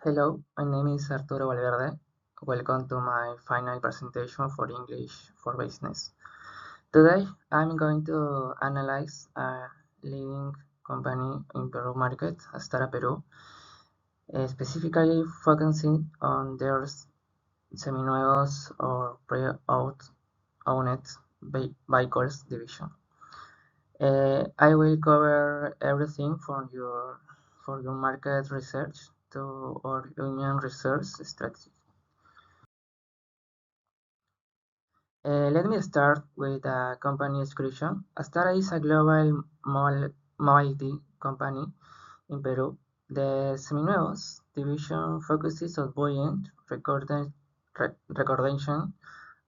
Hello, my name is Arturo Valverde. Welcome to my final presentation for English for Business. Today, I'm going to analyze a leading company in Peru market, Astara Peru, specifically focusing on their seminuevos or pre-owned vehicles division. I will cover everything for your market research to our union research strategy. Let me start with a company description. Astara is a global mobility company in Peru. The Seminuevos division focuses on buying, recordation,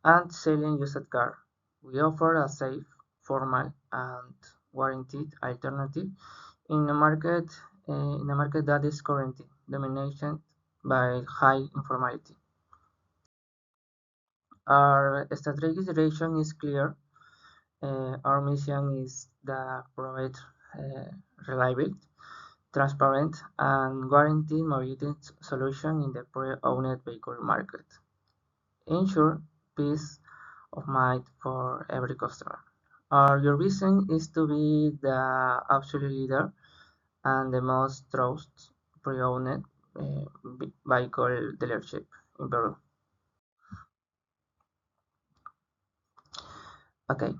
and selling used cars. We offer a safe, formal, and warranted alternative in a market that is currently dominated by high informality. Our strategic direction is clear. Our mission is to provide reliable, transparent, and guaranteed mobility solution in the pre-owned vehicle market. Ensure peace of mind for every customer. Your vision is to be the absolute leader and the most trusted pre-owned vehicle dealership in Peru. Okay.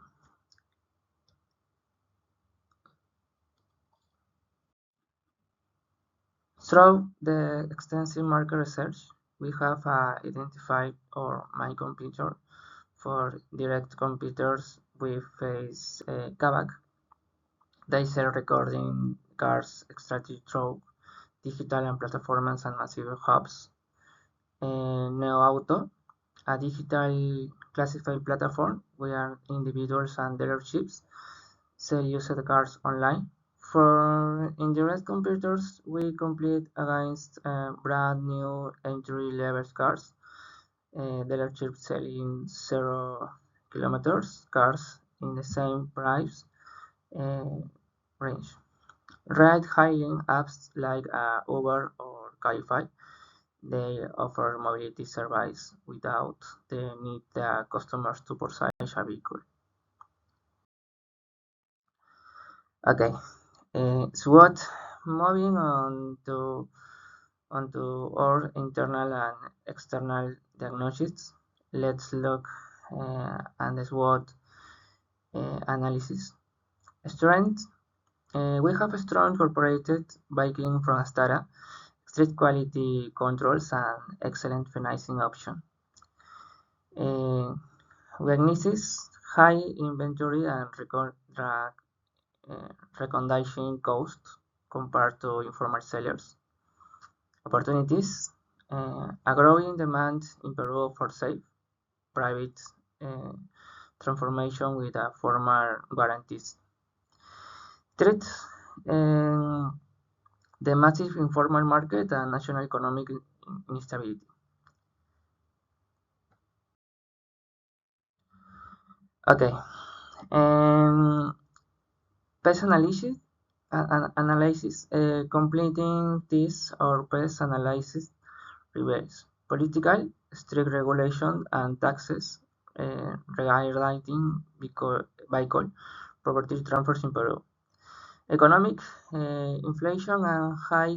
Through the extensive market research, we have identified our main competitor. For direct competitors, we face Kavak. They sell recording cars extracted through digital and platforms and massive hubs. Neo Auto, a digital classified platform where individuals and dealerships sell used cars online. For indirect competitors, we compete against brand new entry-level cars, dealerships selling 0 kilometers cars in the same price uh, range. Ride-hailing apps like Uber or Cabify, they offer mobility service without the need the customers to purchase a vehicle. Okay, so what? Moving onto our internal and external diagnostics, let's look at the SWOT analysis. Strength. We have a strong corporate backing from Astara, strict quality controls, and excellent financing option. Weaknesses. High inventory and recommendation costs compared to informal sellers. Opportunities: a growing demand in Peru for safe, private uh, transformation with formal guarantees. Threats: the massive informal market and national economic instability. Okay. Um, PES analysis. Completing this or PES analysis reveals political, strict regulation and taxes regarding vehicle property transfers in Peru. Economic inflation and high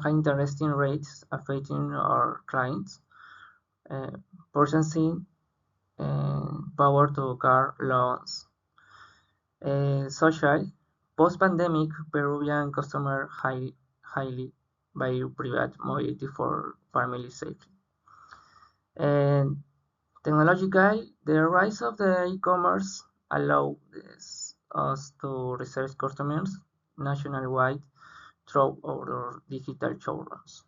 interest rates affecting our clients. Purchasing power to car loans. Social. Post-pandemic, Peruvian customers highly value private mobility for family safety. And technological, the rise of the e-commerce allows us to research customers nationwide through our digital showrooms.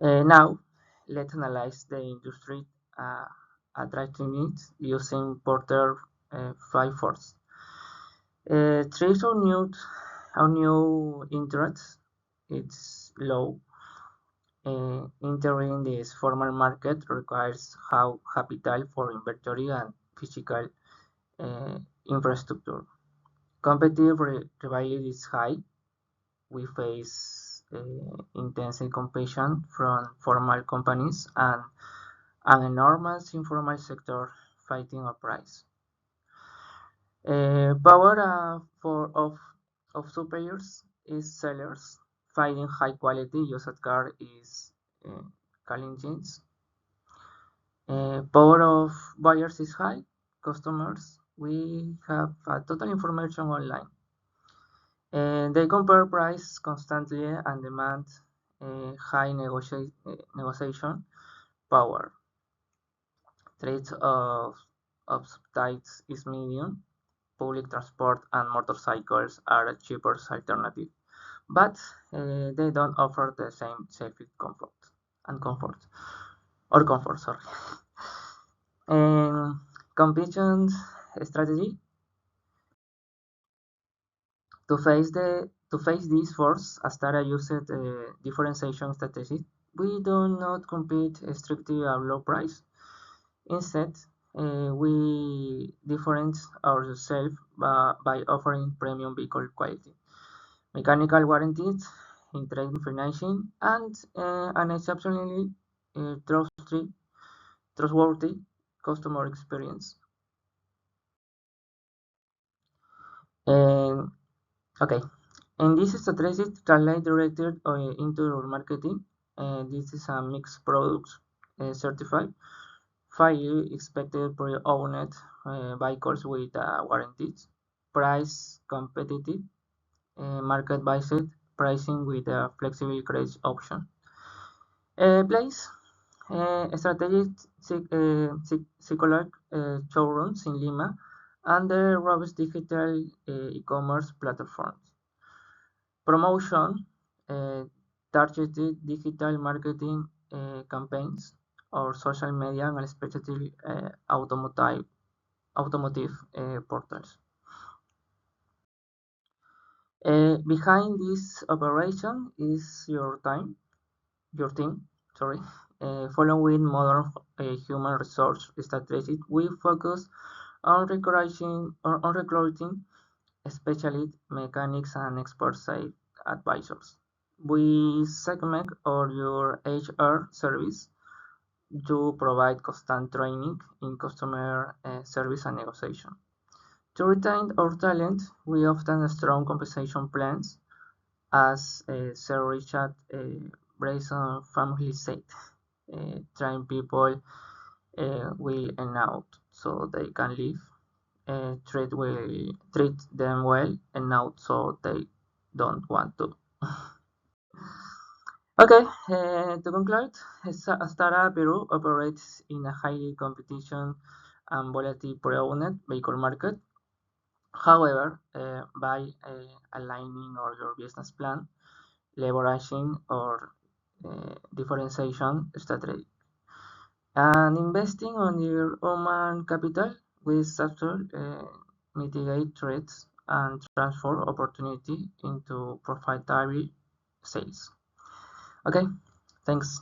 Now, let's analyze the industry uh, attractiveness using Porter 5 force. Threats on new interests, it's low. Entering this formal market requires how capital for inventory and physical infrastructure. Competitive rivalry is high. we face intensive competition from formal companies and an enormous informal sector fighting our price. Power of suppliers is sellers. Finding high quality used car is uh, challenging. Power of buyers is high. Customers, we have total information online. They compare price constantly and demand high negotiation power. Trades of subtypes is medium. Public transport and motorcycles are a cheaper alternative, but they don't offer the same safety comfort. Sorry. And competition strategy to face this force, Astara used differentiation strategy. We do not compete strictly at low price. Instead, we differentiate ourselves by offering premium vehicle quality, mechanical warranties, in-trade financing, and an exceptionally trustworthy customer experience. And okay, and this strategy translate directed into our marketing. This is a mixed products certified. 5 expected pre-owned vehicles with warranties. Price competitive. Market-based pricing with a flexible credit option. Place strategic psychological showrooms in Lima and the robust digital e-commerce platforms. Promotion, uh, targeted digital marketing campaigns or social media and especially automotive portals. Behind this operation is your team, sorry. Following modern human resource strategies, we focus on recruiting specialists, mechanics, and expert sales advisors. We segment your HR service to provide constant training in customer service and negotiation. To retain our talent, we often strong compensation plans, as Sir Richard Branson famously said. Train people will earn out so they can live. Treat them well and out so they don't want to. Okay, to conclude, Astara Peru operates in a highly competition and volatile pre-owned vehicle market. However, by aligning all your business plan, leveraging or differentiation strategy, and investing on your human capital, we structure mitigate threats and transform opportunity into profitable sales. Okay, thanks.